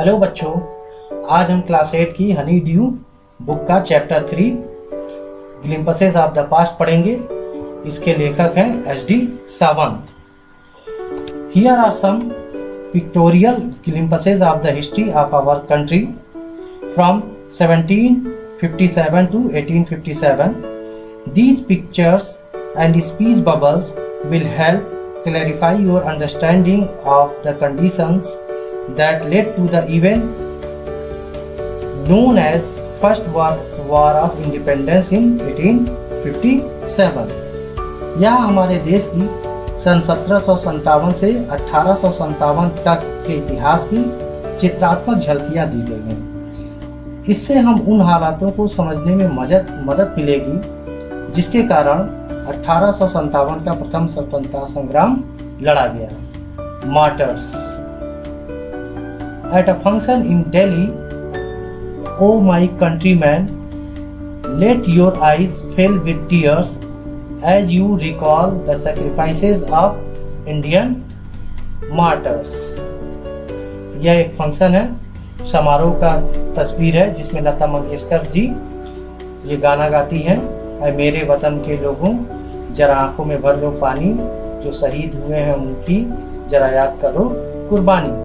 Hello बच्चों, आज हम क्लास 8 की हनी ड्यू बुक का chapter 3 glimpses of the past पढ़ेंगे। इसके लेखक हैं H D. Sawant. Here are some pictorial glimpses of the history of our country from 1757 to 1857. These pictures and speech bubbles will help clarify your understanding of the conditions that led to the event known as First War of Independence in 1857. यह हमारे देश की सन 1757 से 1857 तक के इतिहास की चित्रात्मक झलकियां दी गई हैं। इससे हम उन हालातों को समझने में मदद मिलेगी जिसके कारण 1857 का प्रथम स्वतंत्रता संग्राम लड़ा गया। Martyrs. At a function in Delhi, oh my countrymen, let your eyes fill with tears as you recall the sacrifices of Indian martyrs. यह एक फंक्शन है, समारोह का तस्वीर है जिसमें लता मंगेशकर जी ये गाना गाती हैं। ऐ मेरे वतन के लोगों, जरा आंखों में भर लो पानी, जो शहीद हुए हैं उनकी जरा याद करो कुर्बानी।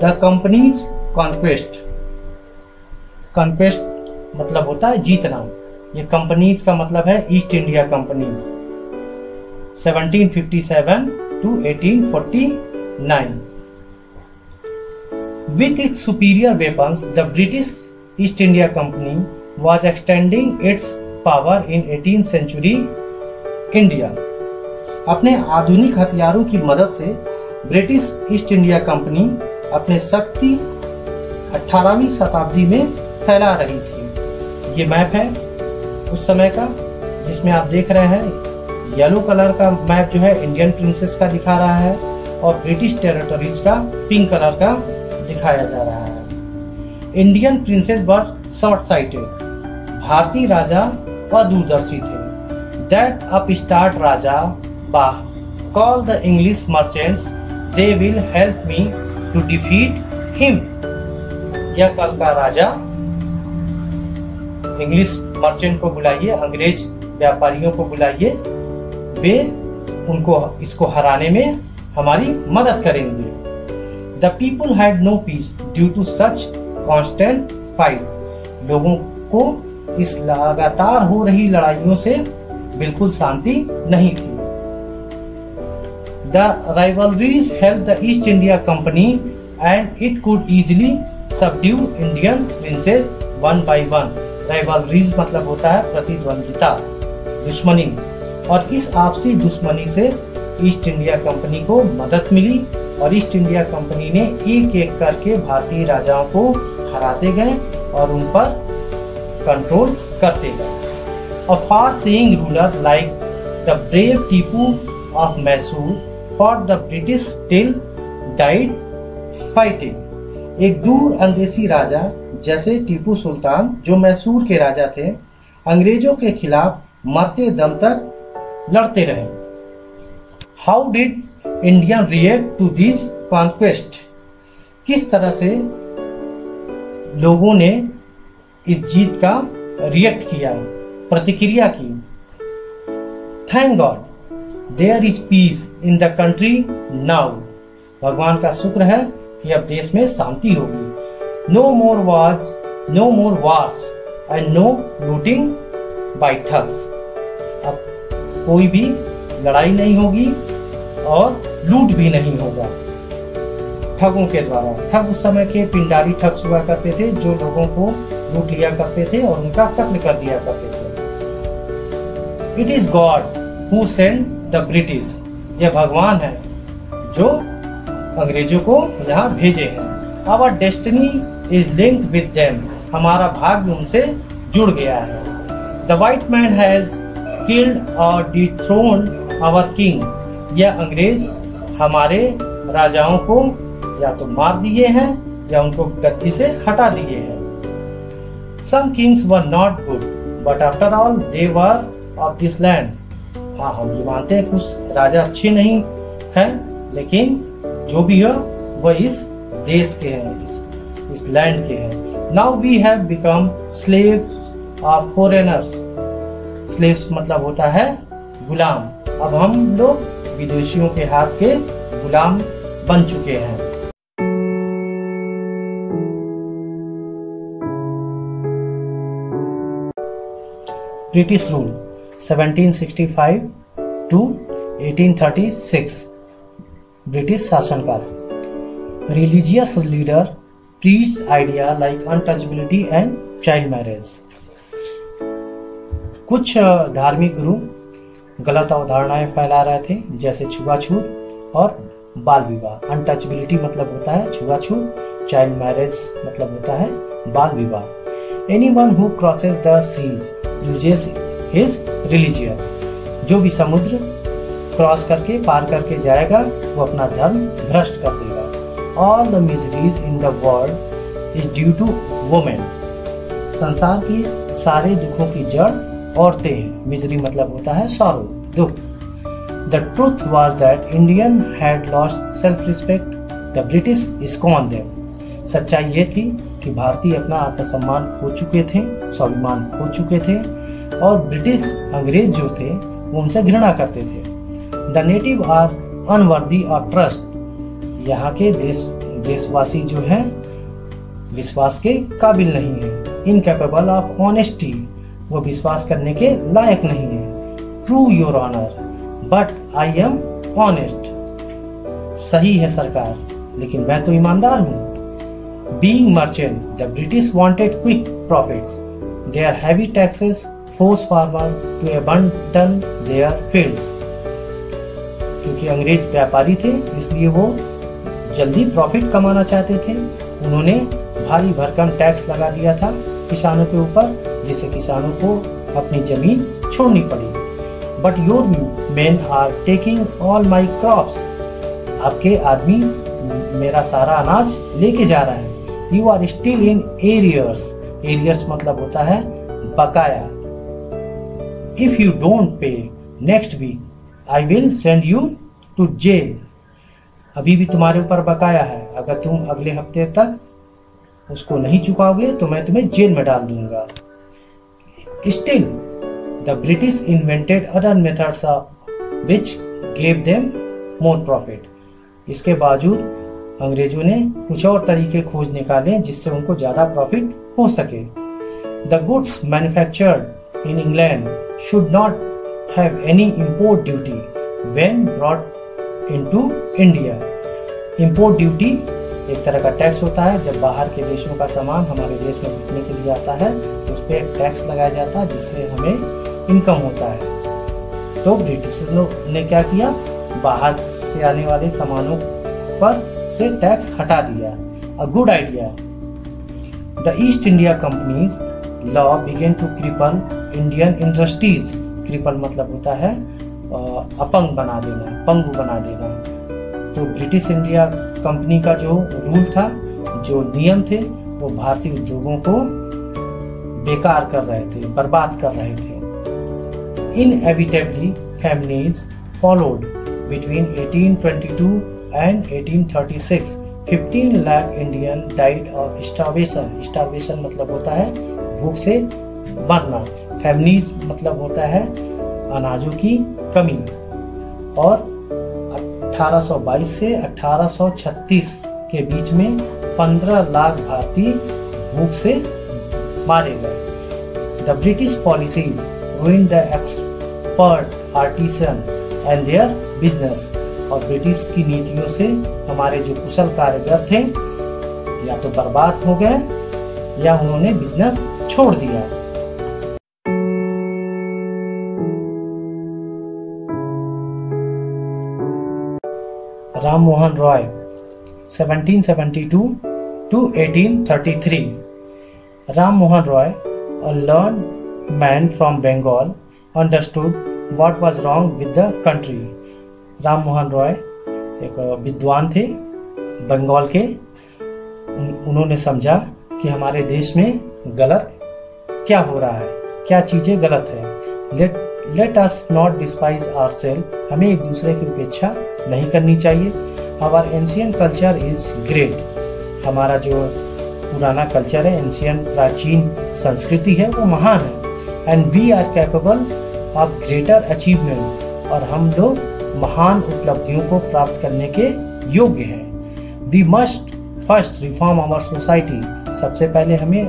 The companies conquest. कॉन्क्वेस्ट मतलब होता है जीतना। ये कंपनीज का मतलब है east India companies. 1757 to 1849. With its superior weapons, the British East India Company was extending its power in 18th century India. अपने आधुनिक हथियारों की मदद से ब्रिटिश ईस्ट इंडिया कंपनी अपने शक्ति 18वीं शताब्दी में फैला रही थी। ये मैप है उस समय का जिसमें आप देख रहे हैं। येलो कलर का मैप जो है इंडियन प्रिंसेस का दिखा रहा है और ब्रिटिश टेरिटरीज का पिंक कलर का दिखाया जा रहा है। Indian princes were short sighted. भारतीय राजा अदूरदर्शी थे। दैट अपस्टार्ट राजा बाह call the English merchants, they will help me to defeat him. यह कल का राजा इंग्लिश मर्चेंट को बुलाइए, अंग्रेज व्यापारियों को बुलाइए, वे उनको इसको हराने में हमारी मदद करेंगे। The people had no peace due to such constant fight. लोगों को इस लगातार हो रही लड़ाइयों से बिल्कुल शांति नहीं थी। The rivalries helped the East India Company and it could easily subdue Indian princes one by one. Rivalries मतलब होता है प्रतिद्वंदिता, दुश्मनी, और इस आपसी दुश्मनी से ईस्ट इंडिया कंपनी को मदद मिली और ईस्ट इंडिया कंपनी ने एक एक करके भारतीय राजाओं को हराते गए और उन पर कंट्रोल करते गए। A far-seeing ruler like the brave Tipu of Mysore fought the British till died fighting. एक दूर अंदेशी राजा जैसे टीपू सुल्तान जो मैसूर के राजा थे, अंग्रेजों के खिलाफ मरते दम तक लड़ते रहे। How did Indian react to this conquest? किस तरह से लोगों ने इस जीत का रिएक्ट किया, प्रतिक्रिया की? Thank God there is peace in the country now. भगवान का शुक्र है कि अब देश में शांति होगी। No more wars and no looting by thugs. अब कोई भी लड़ाई नहीं होगी और लूट भी नहीं होगा ठगों के द्वारा। ठग उस समय के पिंडारी ठग हुआ करते थे जो लोगों को लूट लिया करते थे और उनका कत्ल कर दिया करते थे। It is God who send the British. यह भगवान है जो अंग्रेजों को यहाँ भेजे हैं। Our destiny is linked with them. हमारा भाग्य उनसे जुड़ गया है। The white man has killed or dethroned our king. यह अंग्रेज हमारे राजाओं को या तो मार दिए हैं या उनको गद्दी से हटा दिए हैं। Some kings were not good, but after all they were of this land. हाँ, हम ये मानते हैं कि उस राजा अच्छे नहीं हैं, लेकिन जो भी है वह इस देश के हैं, इस लैंड के हैं। Now we have become slaves of foreigners. Slaves मतलब होता है गुलाम। अब हम लोग विदेशियों के हाथ के गुलाम बन चुके हैं। British rule 1765 to 1836। ब्रिटिश शासनकाल। Religious leader preach idea like untouchability and child marriage. कुछ धार्मिक गुरु गलत अवधारणाएं फैला रहे थे, जैसे छुआछूत और बाल विवाह। अनटचेबिलिटी मतलब होता है छुआछूत, चाइल्ड मैरिज मतलब होता है बाल विवाह। Anyone who crosses the seas loses his religion. जो भी समुद्र क्रॉस करके पार करके जाएगा वो अपना धर्म भ्रष्ट कर देगा। All the miseries in the world is due to women. संसार की सारे दुखों की जड़ औरतें हैं। मिजरी मतलब होता है सॉरो, दुख। The truth was that Indian had lost self respect, the British scorned them. सच्चाई ये थी कि भारतीय अपना आत्मसम्मान खो चुके थे, स्वाभिमान खो चुके थे, और ब्रिटिश अंग्रेज जो थे वो उनसे घृणा करते थे। The native are unworthy of trust. यहाँ के देशवासी जो हैं विश्वास के काबिल नहीं है। Incapable of honesty. वो विश्वास करने के लायक नहीं है। True your honour but I am honest. सही है सरकार, लेकिन मैं तो ईमानदार हूँ। Being merchant, the British wanted quick profits. Their heavy taxes forced farmers to abandon their fields. क्योंकि अंग्रेज व्यापारी थे, इसलिए वो जल्दी प्रॉफिट कमाना चाहते थे। उन्होंने भारी भरकम टैक्स लगा दिया था किसानों के ऊपर, जिससे किसानों को अपनी जमीन छोड़नी पड़ी। But your men are taking all my crops. आपके आदमी मेरा सारा अनाज लेके जा रहा है। You are still in arrears. Arrears मतलब होता है बकाया। If you don't pay next week, I will send you to jail. अभी भी तुम्हारे ऊपर बकाया है, अगर तुम अगले हफ्ते तक उसको नहीं चुकाओगे तो मैं तुम्हें जेल में डाल दूंगा। Still, the British invented other methods which gave them more profit. इसके बावजूद अंग्रेजों ने कुछ और तरीके खोज निकाले जिससे उनको ज्यादा प्रॉफिट हो सके। The goods manufactured in England should not have any import duty when brought into India. Import duty एक तरह का टैक्स होता है। जब बाहर के देशों का सामान हमारे देश में बिकने के लिए आता है तो उस पर एक टैक्स लगाया जाता है, जिससे हमें इनकम होता है। तो ब्रिटिशरों ने क्या किया, बाहर से आने वाले सामानों पर से टैक्स हटा दिया। A good idea. The East India Company's law began to cripple Indian industries. Cripple मतलब होता है अपंग बना देना, पंगु बना देना। तो ब्रिटिश इंडिया कंपनी का जो रूल था, जो नियम थे, वो भारतीय उद्योगों को बेकार कर रहे थे, बर्बाद कर रहे थे। Inevitably families followed between 1822 and 1836 15 lakh Indian died of starvation. Starvation मतलब होता है भूख से मरना। फैमिलीज मतलब होता है अनाजों की कमी। और 1822 से 1836 के बीच में 15 लाख भारतीय भूख से मारे गए। The British policies ruined the expert artisan and their business। और ब्रिटिश की नीतियों से हमारे जो कुशल कारीगर थे या तो बर्बाद हो गए या उन्होंने बिजनेस छोड़ दिया। Ram Mohan Roy 1772 to 1833। Ram Mohan Roy, a learned man from Bengal, understood what was wrong with the country। Ram Mohan Roy एक विद्वान थे बंगाल के। उन्होंने समझा कि हमारे देश में गलत क्या हो रहा है, क्या चीज़ें गलत है। Let let us not despise ourselves, हमें एक दूसरे की उपेक्षा नहीं करनी चाहिए। Our ancient culture is great, हमारा जो पुराना कल्चर है, एंशियंट प्राचीन संस्कृति है, वो महान है। And we are capable of greater achievement, और हम लोग महान उपलब्धियों को प्राप्त करने के योग्य हैं। We must first reform our society, सबसे पहले हमें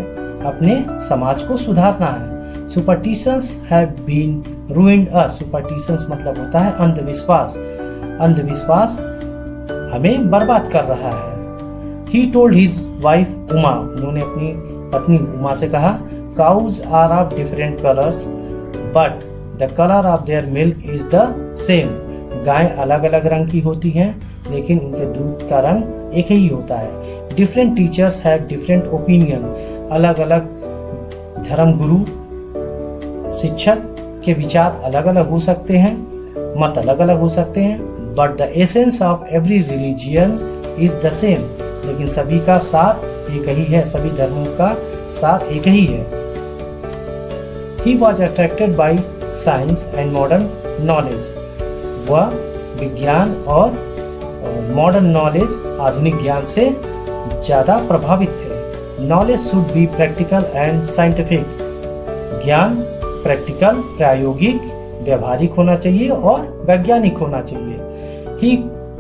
अपने समाज को सुधारना है। Superstitions have been ruined us, superstitions मतलब होता है अंधविश्वास, अंधविश्वास हमें बर्बाद कर रहा है। He told his wife Uma, उन्होंने अपनी पत्नी उमा से कहा, cows are of different colors but the color of their milk is the same, गायें अलग अलग रंग की होती हैं लेकिन उनके दूध का रंग एक ही होता है। Different teachers have different opinion, अलग अलग धर्म गुरु शिक्षक के विचार अलग अलग हो सकते हैं, मत अलग अलग हो सकते हैं, but the essence of every religion is the same, लेकिन सभी का सार एक ही है, सभी धर्मों का सार एक ही है। He was attracted by science and modern knowledge, वह विज्ञान और मॉडर्न नॉलेज, आधुनिक ज्ञान से ज़्यादा प्रभावित थे। Knowledge should be practical and scientific, ज्ञान प्रैक्टिकल, प्रायोगिक, व्यवहारिक होना चाहिए और वैज्ञानिक होना चाहिए। He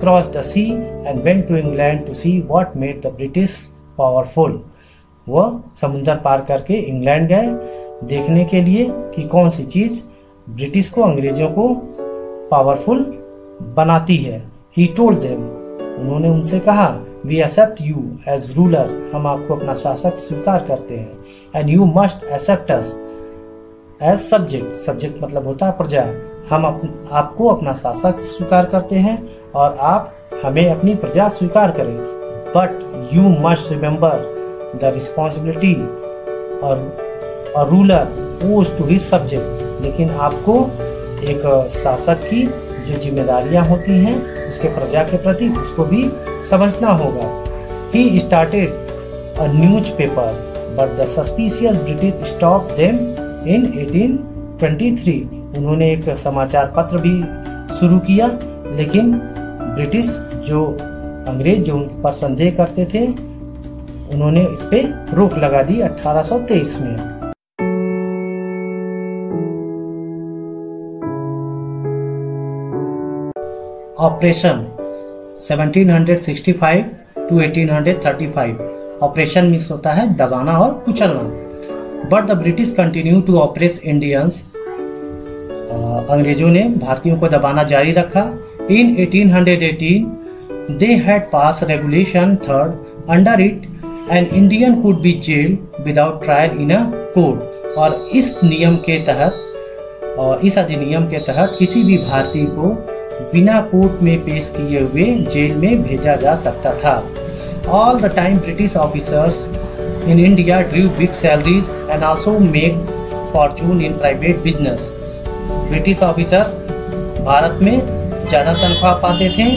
crossed the sea and went to England to see what made the British powerful, वह समुद्र पार करके इंग्लैंड गए देखने के लिए कि कौन सी चीज़ ब्रिटिश को, अंग्रेजों को पावरफुल बनाती है। He told them, उन्होंने उनसे कहा, We accept you as ruler, हम आपको अपना शासक स्वीकार करते हैं। And you must accept us as subject, subject मतलब होता है प्रजा, हम आपको अपना शासक स्वीकार करते हैं और आप हमें अपनी प्रजा स्वीकार करें। But you must remember the responsibility और ruler owes to his subject, लेकिन आपको एक शासक की जो जिम्मेदारियां होती हैं उसके प्रजा के प्रति, उसको भी समझना होगा। He started a newspaper, but the suspicious British stopped them in 1823, उन्होंने एक समाचार पत्र भी शुरू किया, लेकिन ब्रिटिश जो अंग्रेज जो उन पर संदेह करते थे उन्होंने इस पे रोक लगा दी 1823 में। ऑपरेशन 1765 to 1835, ऑपरेशन मीन्स होता है दबाना और कुचलना। But the British continue to oppress Indians, अंग्रेजों ने भारतीयों को दबाना जारी रखा। In 1818 they had pass regulation third, under it an Indian could be jailed without trial in a court, और इस नियम के तहत, इस अधिनियम के तहत किसी भी भारतीय को बिना कोर्ट में पेश किए हुए जेल में भेजा जा सकता था। All the time British officers in India ड्रीव big salaries and also make Fortune in private business, British officers Bharat में ज़्यादा तनख्वाह पाते थे,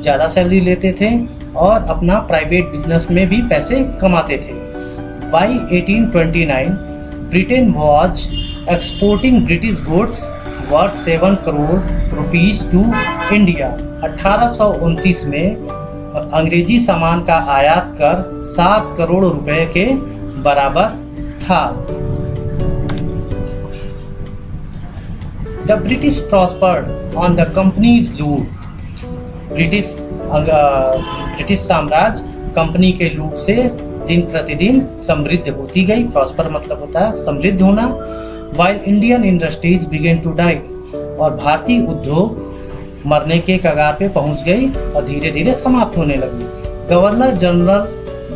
ज़्यादा सैलरी लेते थे और अपना प्राइवेट बिजनेस में भी पैसे कमाते थे। By 1829 Britain was exporting British goods worth 7 crore rupees to India. 1829 में अंग्रेजी सामान का आयात कर 7 करोड़ रुपए के बराबर था। The British prospered on the company's loot, British साम्राज्य कंपनी के लूट से दिन प्रतिदिन समृद्ध होती गई। प्रॉस्पर मतलब होता है समृद्ध होना। While Indian industries began to die, और भारतीय उद्योग मरने के कगार पे पहुंच गई और धीरे धीरे समाप्त होने लगी। Governor general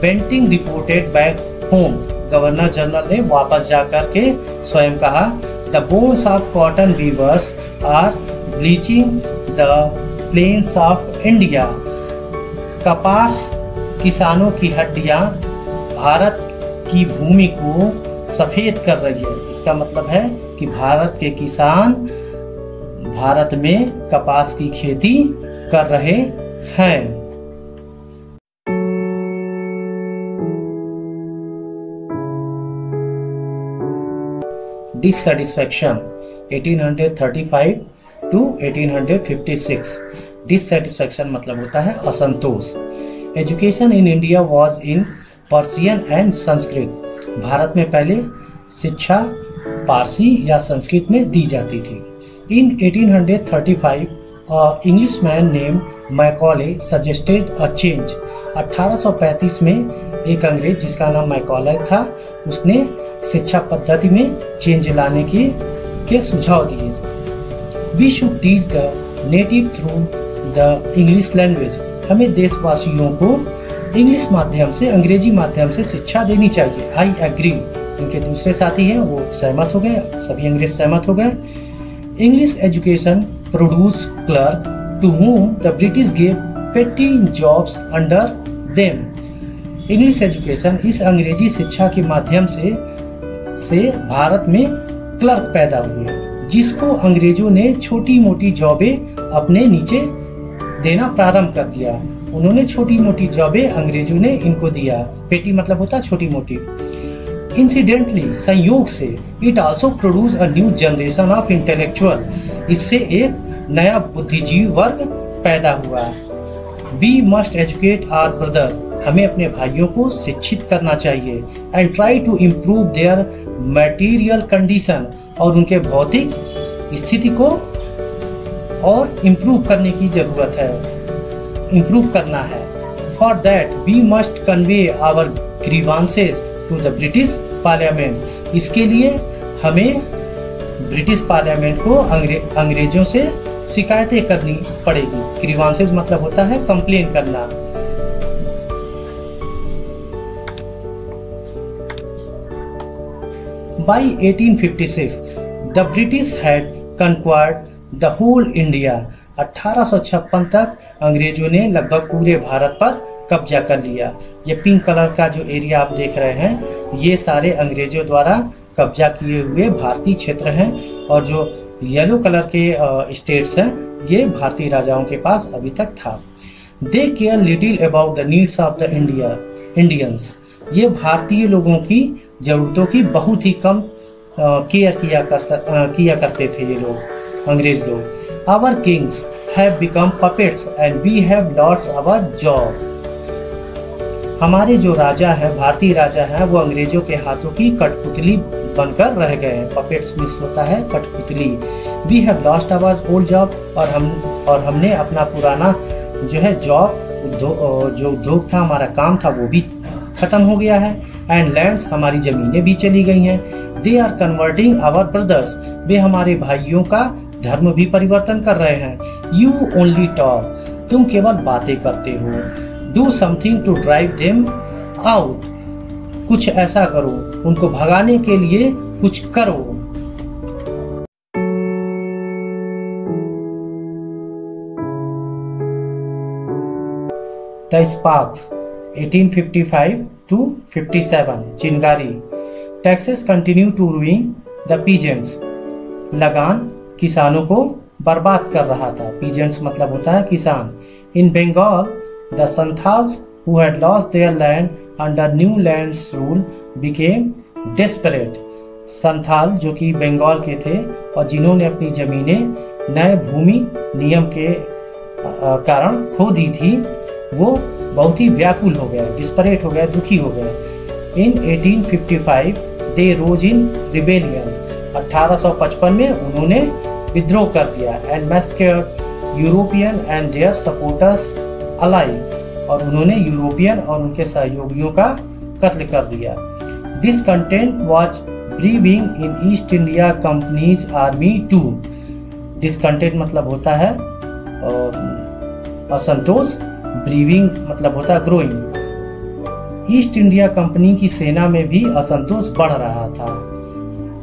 Bentinck reported back home, governor general ने वापस जाकर के स्वयं कहा, the bones of cotton weavers are bleaching the plains of India, कपास किसानों की हड्डियां भारत की भूमि को सफेद कर रही है। इसका मतलब है कि भारत के किसान भारत में कपास की खेती कर रहे हैं। Dissatisfaction, 1835 to 1856। डिससेटिस्फैक्शन मतलब होता है असंतोष। Education in India was in Persian and Sanskrit. Bharat में पहले शिक्षा पारसी या संस्कृत में दी जाती थी। इन 1835 Englishman name Macaulay suggested a change. 1835 में एक अंग्रेज जिसका नाम मैकॉले था, उसने शिक्षा पद्धति में चेंज लाने के सुझाव दिए। We should teach the native through the English language. हमें देशवासियों को इंग्लिश माध्यम से, अंग्रेजी माध्यम से शिक्षा देनी चाहिए। I agree. इनके दूसरे साथी हैं वो सहमत हो गए, सभी अंग्रेज सहमत हो गए। English education produce clerk to whom the British gave petty jobs under them। English education, इस अंग्रेजी शिक्षा के माध्यम से भारत में क्लर्क पैदा हुए जिसको अंग्रेजों ने छोटी मोटी जॉबें अपने नीचे देना प्रारंभ कर दिया। उन्होंने छोटी मोटी जॉबें अंग्रेजों ने इनको दिया। पेटी मतलब होता है छोटी मोटी। इंसिडेंटली, संयोग से, it also produce a new generation of intellectual. इससे एक नया बुद्धिजीवी वर्ग पैदा हुआ। We must educate our brother. हमें अपने भाइयों को शिक्षित करना चाहिए। And try to improve their material condition. और उनके भौतिक स्थिति को और इम्प्रूव करने की जरूरत है, इम्प्रूव करना है। For that we must convey our grievances to the British parliament. इसके लिए हमें ब्रिटिश पार्लियामेंट को अंग्रेजों से शिकायतें करनी पड़ेगी। ग्रीवांसेस मतलब होता है कंप्लेन करना। By 1856, the British had conquered the whole India। 1856 तक अंग्रेजों ने लगभग पूरे भारत पर कब्जा कर लिया। ये पिंक कलर का जो एरिया आप देख रहे हैं, ये सारे अंग्रेजों द्वारा कब्जा किए हुए भारतीय क्षेत्र हैं, और जो येलो कलर के स्टेट्स हैं, ये भारतीय राजाओं के पास अभी तक था। They care little about the needs of the Indians. ये भारतीय लोगों की जरूरतों की बहुत ही कम केयर किया करते थे ये लोग, अंग्रेज लोग। Our kings have become puppets and we have lost our job. हमारे जो राजा है, भारतीय राजा है, वो अंग्रेजों के हाथों की कठपुतली बनकर रह गए हैं। पपेट्स मिस होता है कठपुतली। We have lost our old job. और हमने अपना पुराना जो है जॉब, जो उद्योग था, हमारा काम था, वो भी खत्म हो गया है। एंड लैंड्स, हमारी जमीनें भी चली गई हैं। They are converting our brothers. वे हमारे भाइयों का धर्म भी परिवर्तन कर रहे हैं। You only talk. तुम केवल बातें करते हो। Do something to drive them out. कुछ ऐसा करो, उनको भगाने के लिए कुछ करो। द स्पार्क्स 1855 to 57 चिंगारी। Taxes continue to ruin the peasants. लगान किसानों को बर्बाद कर रहा था। पीजेंट्स मतलब होता है किसान। In Bengal the Santhals who had lost their land under new lands rule became desperate. Santhal जो कि बंगाल के थे और जिन्होंने अपनी जमीनें नए भूमि नियम के कारण खो दी थी, वो बहुत ही व्याकुल हो गए, डिस्परेट हो गए, दुखी हो गए। इन 1855 दे रोज इन रिबेलियन। 1855 में उन्होंने विद्रोह कर दिया। And massacred European and their supporters alike. और उन्होंने यूरोपियन और उनके सहयोगियों का कत्ल कर दिया। Discontent was brewing in East India Company's army too. Discontent मतलब होता है असंतोष। ब्रीविंग मतलब होता है ग्रोइंग। ईस्ट इंडिया कंपनी की सेना में भी असंतोष बढ़ रहा था।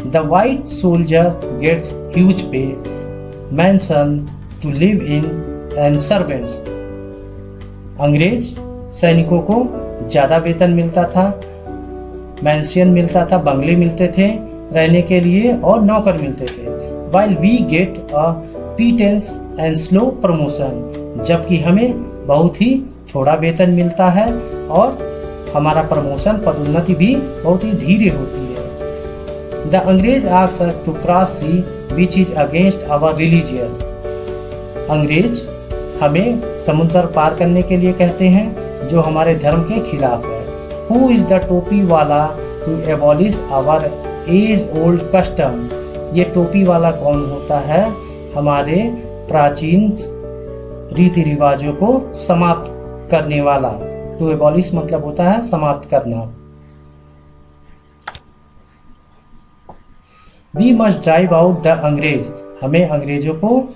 The white soldier gets huge pay, mansion to live in and servants. अंग्रेज सैनिकों को ज्यादा वेतन मिलता था, मैंशन मिलता था, बंगले मिलते थे रहने के लिए, और नौकर मिलते थे। While we get a pittance and slow promotion. जबकि हमें बहुत ही थोड़ा वेतन मिलता है और हमारा प्रमोशन, पदोन्नति भी बहुत ही धीरे होती है। The Angrez asked us to cross sea which is against our religion. अंग्रेज हमें समुद्र पार करने के लिए कहते हैं जो हमारे धर्म के खिलाफ है। Who is the topi wala to abolish our age old custom. ये टोपी वाला कौन होता है? हमारे प्राचीन रीति रिवाजों को समाप्त करने वाला। टू एबॉलिश मतलब होता है समाप्त करना। We must drive out the Angrez. हमें अंग्रेजों को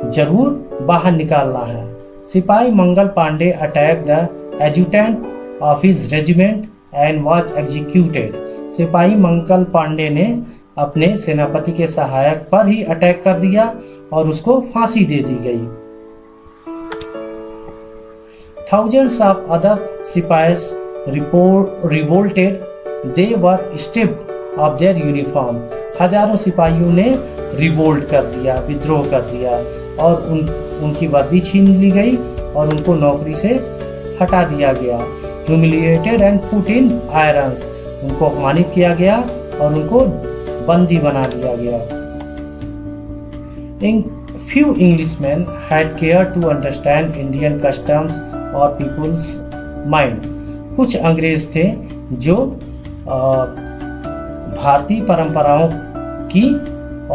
जरूर बाहर निकालना है। सिपाही Mangal Pandey attack the adjutant of his regiment and was executed. सिपाही मंगल पांडे ने अपने सेनापति के सहायक पर ही अटैक कर दिया और उसको फांसी दे दी गई। Thousands of other सिपाहीज revolted. They were stripped of their uniform. हजारों सिपाहियों ने रिवोल्ट कर दिया, विद्रोह कर दिया और उनकी वर्दी छीन ली गई और उनको नौकरी से हटा दिया गया। Humiliated and put in irons. उनको अपमानित किया गया और उनको बंदी बना दिया गया। Few Englishmen had cared to understand Indian customs or people's mind. कुछ अंग्रेज थे जो भारतीय परंपराओं की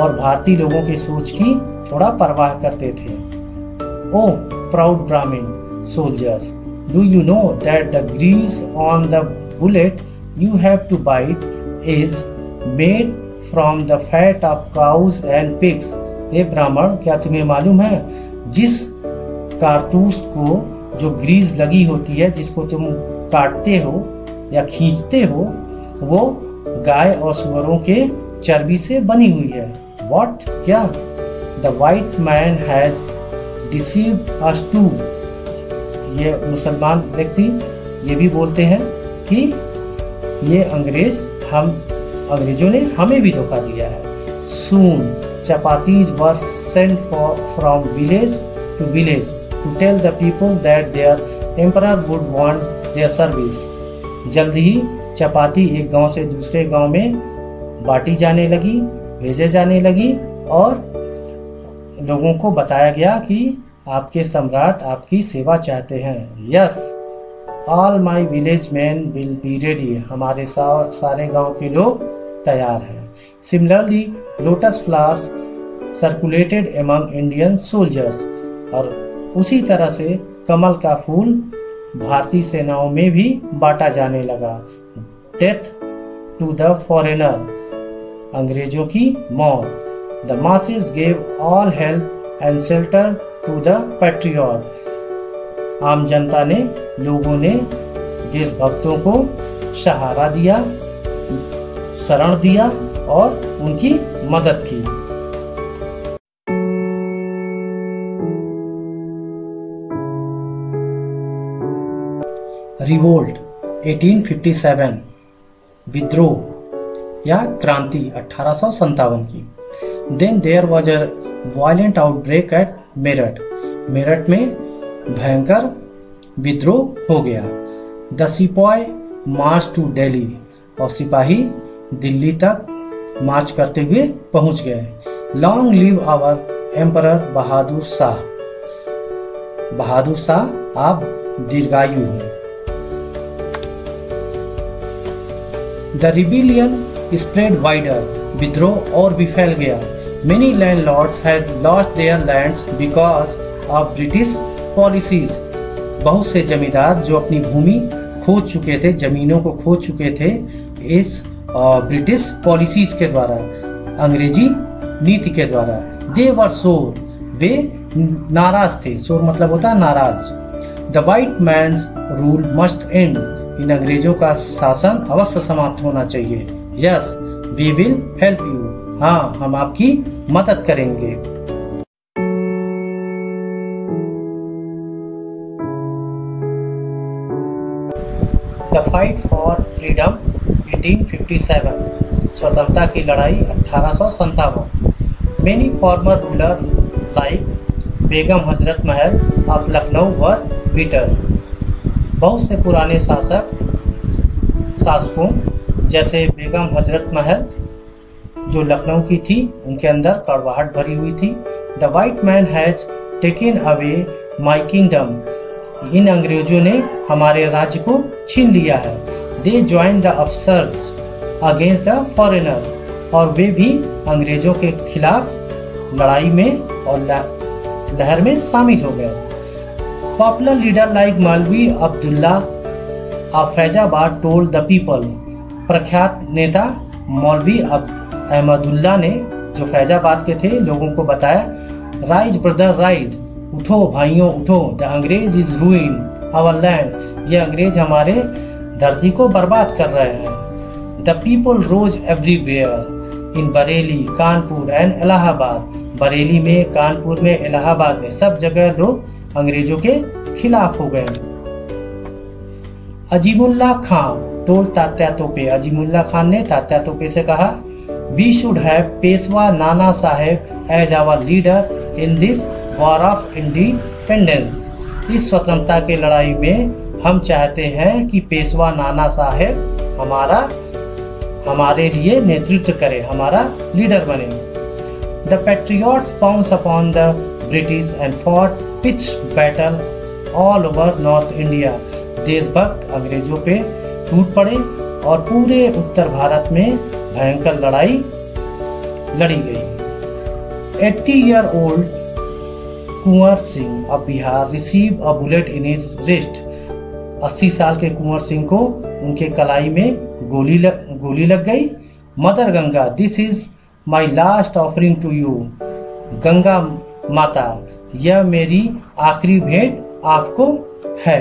और भारतीय लोगों की सोच की थोड़ा परवाह करते थे। Oh, proud Brahmin soldiers, do you know that the grease on the bullet you have to bite is made from the fat of cows and pigs? हे ब्राह्मण, क्या तुम्हें मालूम है जिस कारतूस को जो ग्रीस लगी होती है, जिसको तुम काटते हो या खींचते हो, वो गाय और सुअरों के चर्बी से बनी हुई है। What? क्या? The white man has deceived us too. ये मुसलमान व्यक्ति ये भी बोलते हैं कि ये अंग्रेजों ने हमें भी धोखा दिया है। Soon chapatis were sent from village to village to tell the people that their emperor would want their service. जल्दी ही चपाती एक गांव से दूसरे गांव में बांटी जाने लगी, भेजे जाने लगी और लोगों को बताया गया कि आपके सम्राट आपकी सेवा चाहते हैं। Yes, all my village man will be ready. हमारे सारे गांव के लोग तैयार हैं। Similarly lotus flowers circulated among Indian soldiers. और उसी तरह से कमल का फूल भारतीय सेनाओं में भी बांटा जाने लगा। डेथ टू द फॉरेनर, अंग्रेजों की मौत। The masses gave all help and shelter to the patriot. आम जनता ने, लोगों ने देशभक्तों को सहारा दिया, शरण दिया और उनकी मदद की। रिवोल्ट 1857, विद्रोह या क्रांति 1857 की। Then there was a violent outbreak at Meerut. Meerut में भयंकर विद्रोह हो गया। द सिपाही मार्च टू दिल्ली, और सिपाही दिल्ली तक मार्च करते हुए पहुंच गए। Long live our emperor Bahadur Shah. Bahadur Shah आप दीर्घायु हैं। द रिबिलियन स्प्रेड वाइडर, विद्रोह और भी फैल गया। Many landlords had lost there lands because of British policies. बहुत से जमींदार जो अपनी भूमि खो चुके थे, जमीनों को खो चुके थे इस ब्रिटिश पॉलिसीज के द्वारा, अंग्रेजी नीति के द्वारा। दे वर सोर, वे नाराज थे। सोर मतलब होता है नाराज। The white man's rule must end, इन अंग्रेजों का शासन अवश्य समाप्त होना चाहिए। Yes, we will help you, हाँ हम आपकी मदद करेंगे। द फाइट फॉर फ्रीडम 1857, स्वतंत्रता की लड़ाई 1857। Many farmer ruler like Begum Hazrat Mahal of Lucknow were beater. बहुत से पुराने शासकों जैसे बेगम हजरत महल जो लखनऊ की थी उनके अंदर कड़वाहट भरी हुई थी। The white man has taken away my kingdom, इन अंग्रेजों ने हमारे राज्य को छीन लिया है। दे ज्वाइन द अफसर्स अगेंस्ट द फॉरेनर, और वे भी अंग्रेजों के खिलाफ लड़ाई में और लहर में शामिल हो गए। पॉपुलर लीडर लाइक मौलवी Abdullah of Faizabad told the people, प्रख्यात नेता मौलवी अहमदुल्ला ने जो फैजाबाद के थे लोगों को बताया, राइज ब्रदर राइज, उठो भाइयों उठो, द अंग्रेज इज रूइन आवर लैंड, ये अंग्रेज हमारे धरती को बर्बाद कर रहे हैं। The people rose everywhere in Bareilly, Kanpur and Allahabad, Bareilly में, कानपुर में, इलाहाबाद में, सब जगह लोग अंग्रेजों के खिलाफ हो गए। अजीमुल्ला खान टोल्ड तात्या तोपे, अजीमुल्ला खान ने तात्या तोपे से कहा, we should have Peshwa Nana Sahib as our leader in this war of independence, इस स्वतंत्रता की लड़ाई में हम चाहते हैं कि पेशवा नाना साहेब हमारे लिए नेतृत्व करे, हमारा लीडर बने। The patriots pounce upon the British and fought pitch battle all over north India, देशभक्त अंग्रेजों पे टूट पड़े और पूरे उत्तर भारत में भयंकर लड़ाई लड़ी गई। 80-year-old Kunwar Singh of Bihar receive a bullet in his wrist, 80 साल के कुंवर सिंह को उनके कलाई में गोली लग गई। Mother Ganga, this is my last offering to you, Ganga माता यह मेरी आखिरी भेंट आपको है।